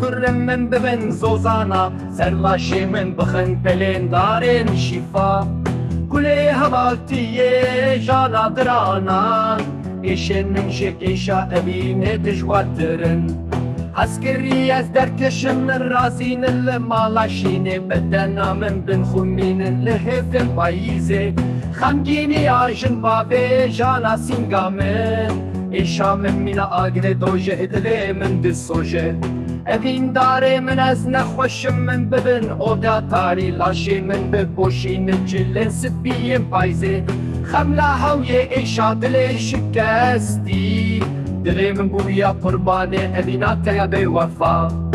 كر من ببن زوزانا سرلاشي من بخن بلين دارين شفا كلي هبالتيه جانا درانا إيشن من شك إيشا أبين تجواترن عسكري از دركشن من راسين اللي مالاشيني بدنا من بن خمين اللي هفن بايزي خمجيني عاجن بابي جانا سينغامن إيشا من مينا آگره دوجه ادلي من دسوجه أبين داري من از نخوش من ببن اودا تاري لاشي من ببوشين الجلن سبيين بايزي خملا هوية إيشا دلي شكستي دلي من بويا قرباني أبينا تيا بوفا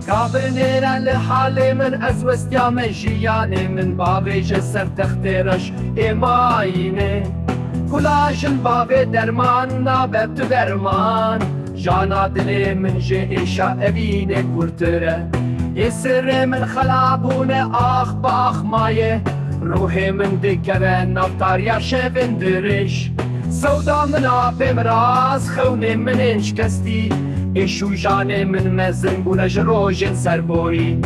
كابنينا لحالي من أزوست يا من جياني من بابي جسر تخترش إمايني كلاش البابي درمان نابت درمان جانا دلي من جي إيشا أبيني كورتره يسر من خلابوني آخ باخ مايه روحي من دكرة نفتار يا شفن درش سودا من آبي مراز خوني من انشكستي إيشو جاني من مزن بونا جروجن سربوري